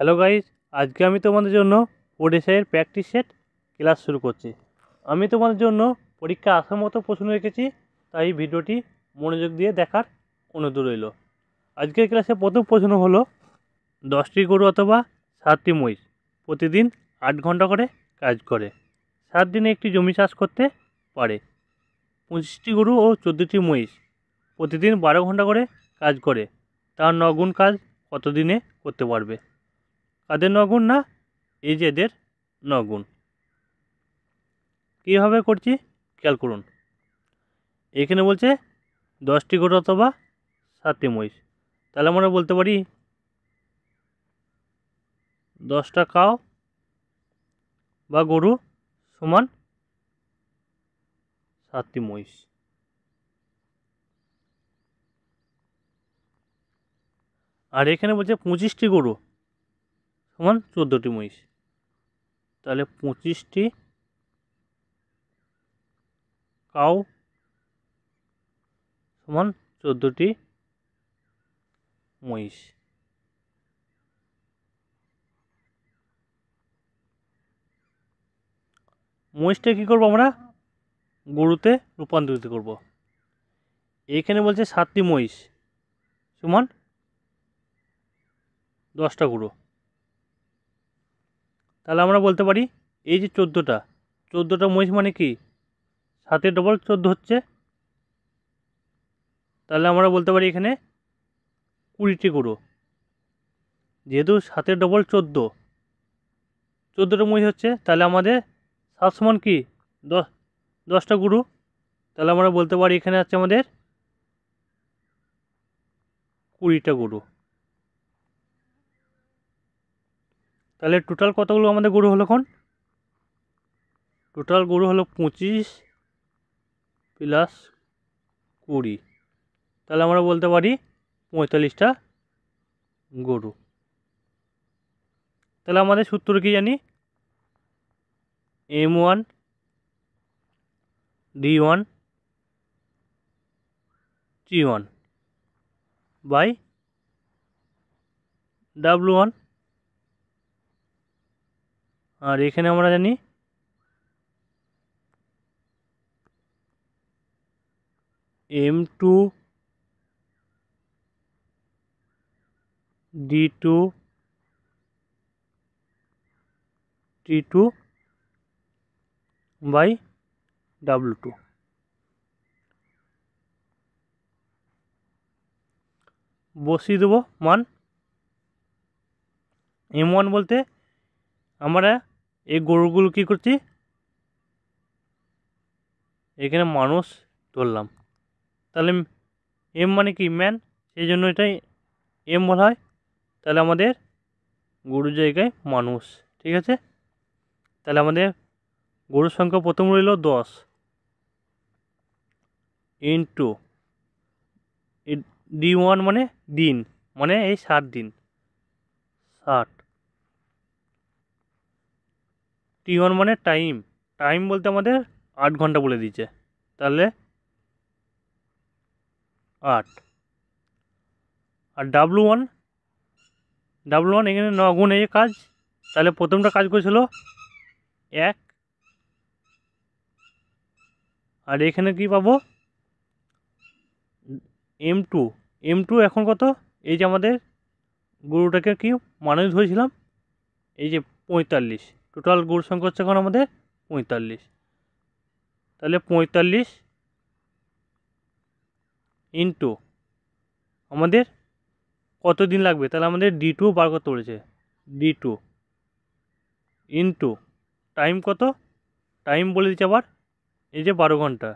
Hello guys, আজকে আমি তোমাদের জন্য ওডিএসের প্র্যাকটিস সেট ক্লাস শুরু করছি। আমি তোমাদের জন্য পরীক্ষা আসার মতো প্রশ্ন রেখেছি, তাই ভিডিওটি মনোযোগ দিয়ে দেখার অনুরোধ রইল। আজকের ক্লাসে প্রথম প্রশ্ন হলো 10টি গরু অথবা 7টি মহিষ প্রতিদিন 8 ঘন্টা করে কাজ করে। 7 দিনে একটি জমি চাষ করতে পারে। 25টি গরু ও 14টি মহিষ প্রতিদিন 12 ঘন্টা করে কাজ করে। তার 9 গুণ কাজ কত দিনে করতে পারবে? কাদের 9 গুণ? না, এই যে এদের 9 গুণ। কীভাবে করছি খেয়াল করুন। এখানে বলছে 10টি গরু অথবা 7টি মহিষ, তাহলে আমরা বলতে পারি 10টা কাউ বা গরু সমান 7টি মহিষ। আর এখানে বলছে 25টি গরু সমান 14টি মহিষ, তাহলে 25টি কাউ সমান 14টি মহিষ। মহিষটা কী করবো আমরা? গরুতে রূপান্তরিত করব। এইখানে বলছে 7টি মহিষ সমান 10টা গরু, তাহলে আমরা বলতে পারি এই যে 14টা মহিষ মানে কি 7-এর ডবল 14 হচ্ছে, তাহলে আমরা বলতে পারি এখানে 20টি গরু। যেহেতু 7-এর ডবল 14টা মহিষ হচ্ছে, তাহলে আমাদের 7 সমান কি 10টা গরু, তাহলে আমরা বলতে পারি এখানে আছে আমাদের 20টা গরু। তাহলে টোটাল কতগুলো আমাদের গরু হলো? টোটাল গরু হলো 25 প্লাস 20, তাহলে আমরা বলতে পারি 45টা গরু। তাহলে আমাদের সূত্র কি জানি? M1 D1 T1 by W1, আর এখানে আমরা জানি M2 D2 T2 by W2। বসিয়ে দেবো মান। M1 বলতে আমরা এই গরুগুলো কী করছি, এখানে মানুষ ধরলাম, তাহলে M মানে কি ম্যান, সেই জন্য এটাই M বলা হয়। তাহলে আমাদের গরুর জায়গায় মানুষ, ঠিক আছে। তাহলে আমাদের গরুর সংখ্যা প্রথম রইল 10 ইন্টু D1 মানে দিন, মানে এই 7 দিন 60, T1 মানে টাইম বলতে আমাদের 8 ঘন্টা বলে দিয়েছে, তাহলে 8। আর W1 এখানে 9 গুণ এই কাজ, তাহলে প্রথমটা কাজ করেছিল 1, আর এখানে কি পাবো M2 এখন কত? এই যে আমাদের গরুটাকে কি মানুষ ধরেছিলাম, এই যে 45, টোটাল গরুর সংখ্যা হচ্ছে এখন আমাদের 45, তাহলে 45 ইন্টু আমাদের কত দিন লাগবে, তাহলে আমাদের D2 বার করতে বলেছে, D2 ইন্টু টাইম কত, টাইম বলে দিচ্ছে আবার এই যে 12 ঘন্টা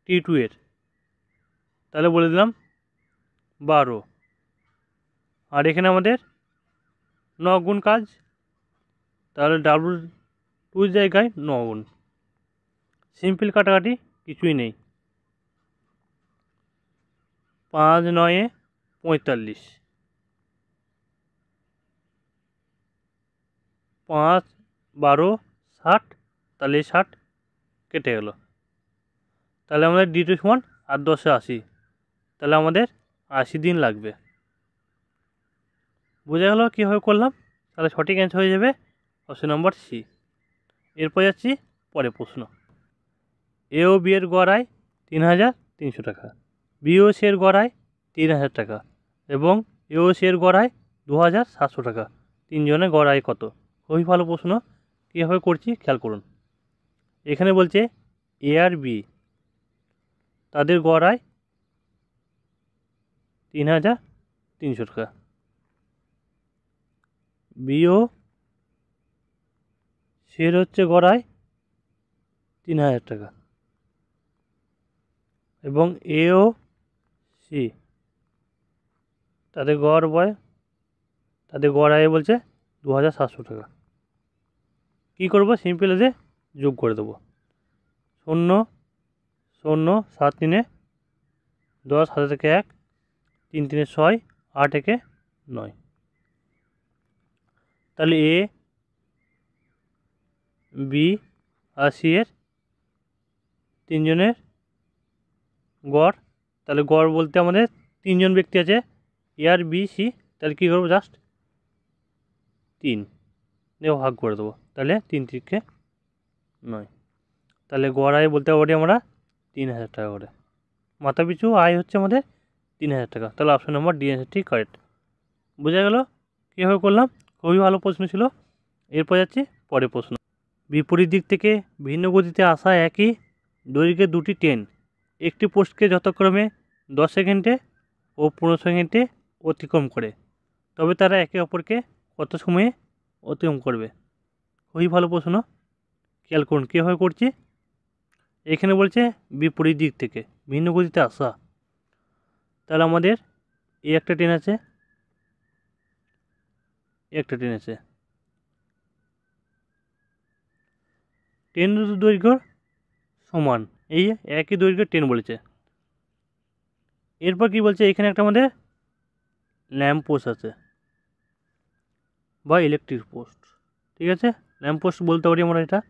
T2 এর, তাহলে বলে দিলাম 12, আর এখানে আমাদের 9 গুণ কাজ, তাহলে W2 জায়গায় 9 গুণ। সিম্পল কাটাকাটি কিছুই নেই, 5 9 45, 5 12 60, তাহলে 60 কেটে গেল, তাহলে আমাদের D2 সমান 8 10 80, তাহলে আমাদের 80 দিন লাগবে। বোঝা গেল কীভাবে করলাম? তাহলে সঠিক অ্যান্সার হয়ে যাবে অপশন নম্বর সি। এরপর যাচ্ছি পরের প্রশ্ন। এ ও বি এর গড় আয় 3,300 টাকা, বি ও সি এর গড় আয় 3,000 টাকা এবং এ ও সি এর গড় আয় 2,700 টাকা। তিনজনের গড় আয় কত? খুবই ভালো প্রশ্ন। কীভাবে করছি খেয়াল করুন। এখানে বলছে এ আর বি তাদের গড় আয় 3,300 টাকা, বি ও সি এর হচ্ছে গড় আয় 3,000 টাকা এবং এ ও সি তাদের গড় আয় বলছে 2,700 টাকা। কী করবো? সিম্পল এসে যোগ করে দেবো। 0 0 7 3 10, 7 থেকে 1, 3 3 6, 8 1 9। তাহলে এ বি আর সি এর তিনজনের গড়, তাহলে গড় বলতে আমাদের তিনজন ব্যক্তি আছে এ আর বি সি, তাহলে কী করবো? জাস্ট 3 দিয়ে ভাগ করে দেবো, তাহলে 3 3 9। তাহলে গড় আয় বলতে পারি আমরা 3,000 টাকা করে। মাথা পিছু আয় হচ্ছে আমাদের 3,000 টাকা। তাহলে অপশন নম্বর ডি অ্যান্সার ঠিক কারেক্ট। বোঝা গেল কীভাবে করলাম? খুবই ভালো প্রশ্ন ছিল। এরপর যাচ্ছি পরের প্রশ্ন। বিপরীত দিক থেকে ভিন্ন গতিতে আসা একই দৈর্ঘ্যের দুটি ট্রেন একটি পোস্টকে যথাক্রমে 10 সেকেন্ডে ও 15 সেকেন্ডে অতিক্রম করে, তবে তারা একে অপরকে কত সময়ে অতিক্রম করবে? খুবই ভালো প্রশ্ন। খেয়াল করুন কীভাবে করছি। এখানে বলছে বিপরীত দিক থেকে ভিন্ন গতিতে আসা, তাহলে আমাদের এই একটা ট্রেন আছে, একটা ট্রেন আছে, ট্রেন দুটো দৈর্ঘ্য সমান, এই একই দৈর্ঘ্যের ট্রেন বলেছে। এরপর কি বলছে? এখানে একটা আমাদের ল্যাম্প পোস্ট আছে বা ইলেকট্রিক পোস্ট, ঠিক আছে? ল্যাম্প পোস্ট বলতে পারি আমরা এটা।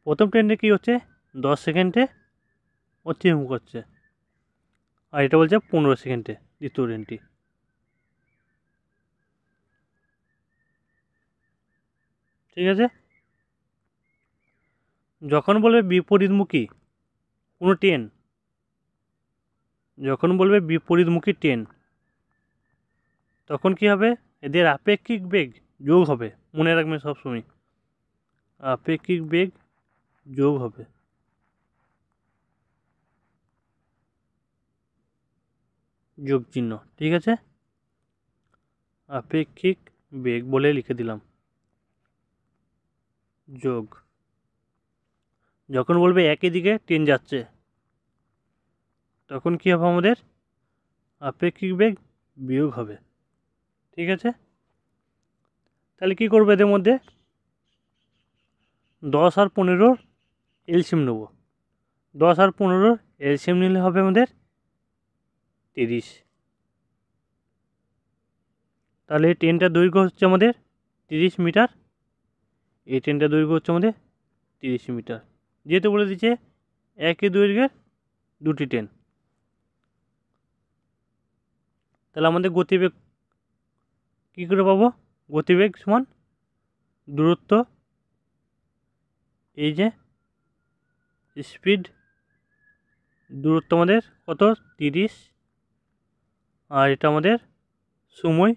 প্রথম ট্রেনটা কী হচ্ছে? 10 সেকেন্ডে অতিক্রম করছে, আর এটা বলছে 15 সেকেন্ডে দ্বিতীয় ট্রেনটি। ঠিক আছে? যখন বলবে বিপরীতমুখী কোনো ট্রেন, যখন বলবে বিপরীতমুখী ট্রেন, তখন কী হবে? এদের আপেক্ষিক বেগ যোগ হবে। মনে রাখবেন সবসময়, আপেক্ষিক বেগ যোগ হবে। যোগ চিহ্ন, ঠিক আছে? আপেক্ষিক বেগ বলে লিখে দিলাম যোগ। যখন বলবে একই দিকে ট্রেন যাচ্ছে, তখন কী হবে? আমাদের আপেক্ষিক বেগ বিয়োগ হবে। ঠিক আছে? তাহলে কী করবো? এদের মধ্যে 10 আর 15 এলসিএম নেব। 10 আর 15 এলসিএম নিলে হবে আমাদের 30। তাহলে এই ট্রেনটার দৈর্ঘ্য হচ্ছে আমাদের 30 মিটার, এই ট্রেনটার দৈর্ঘ্য হচ্ছে আমাদের 30 মিটার। যেহেতু বলে দিচ্ছে একই দৈর্ঘ্যের দুটি ট্রেন, তাহলে আমাদের গতিবেগ কী করে পাবো? গতিবেগ সমান দূরত্ব, এই যে স্পিড, দূরত্ব আমাদের কত? 30, আর এটা আমাদের সময়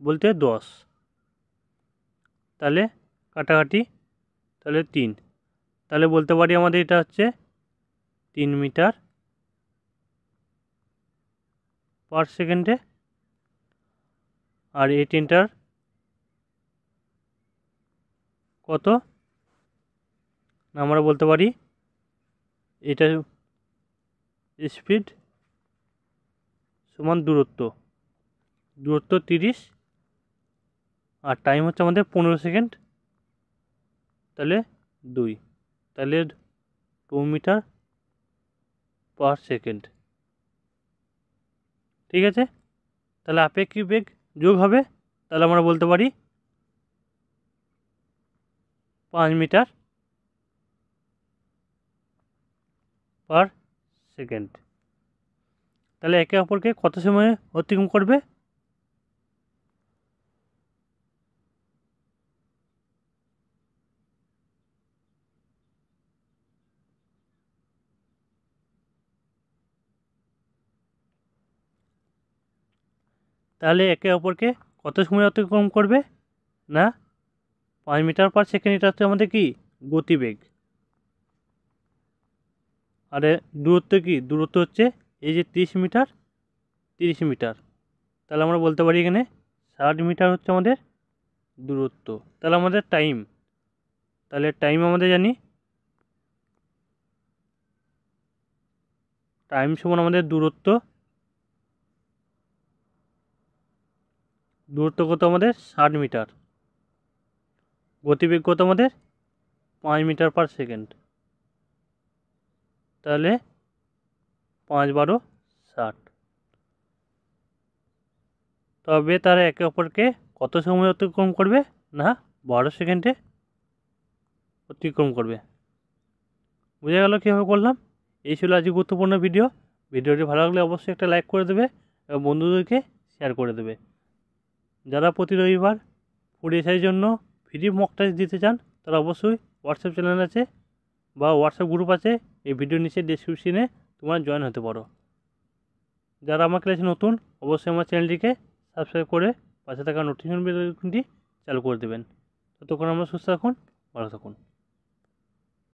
বলতে 10। তাহলে কাটাকাটি, তাহলে 3। তাহলে বলতে পারি আমাদের এটা হচ্ছে 3 মিটার পার সেকেন্ডে। আর এই ট্রেনটার কত? আমরা বলতে পারি এটা স্পিড সমান দূরত্ব, 30 আর টাইম হচ্ছে আমাদের 15 সেকেন্ড, তাহলে 2, তাহলে 2 মিটার পার সেকেন্ড। ঠিক আছে? তাহলে আপেক্ষিক বেগ যোগ হবে, তাহলে আমরা বলতে পারি 5 মিটার পার সেকেন্ড। তাহলে একে অপরকে কত সময়ে অতিক্রম করবে? তাহলে একে অপরকে কত সময় অতিক্রম করবে না 5 মিটার পার সেকেন্ড। এটা হচ্ছে আমাদের কি গতিবেগ। আর দূরত্ব কি, দূরত্ব হচ্ছে এই যে 30 মিটার, 30 মিটার। তাহলে আমরা বলতে পারি এখানে 60 মিটার হচ্ছে আমাদের দূরত্ব। তাহলে আমাদের টাইম, তাহলে টাইম আমাদের জানি টাইম সমান আমাদের দূরত্ব, দূরত্ব কত আমাদের 60 মিটার, গতিবেগ কত আমাদের 5 মিটার পার সেকেন্ড। তাহলে 5 12 60। তবে তারা একে অপরকে কত সময় অতিক্রম করবে না 12 সেকেন্ডে অতিক্রম করবে। বোঝা গেল কীভাবে করলাম? এই ছিল আজকে গুরুত্বপূর্ণ ভিডিও। ভিডিওটি ভালো লাগলে অবশ্যই একটা লাইক করে দেবে এবং বন্ধুদেরকে শেয়ার করে দেবে। যারা প্রতি রবিবার ফুড এসআইয়ের জন্য ফ্রি মক টেস্ট দিতে চান তারা অবশ্যই হোয়াটসঅ্যাপ চ্যানেল আছে বা হোয়াটসঅ্যাপ গ্রুপ আছে, এই ভিডিওর নিচে ডেসক্রিপশনে তোমরা জয়েন হতে পারো। যারা আমার ক্লাসে নতুন অবশ্যই আমার চ্যানেলটিকে সাবস্ক্রাইব করে পাশে থাকা নোটিফিকেশন বেলটি চালু করে দেবেন। ততক্ষণ আমরা সুস্থ থাকুন, ভালো থাকুন।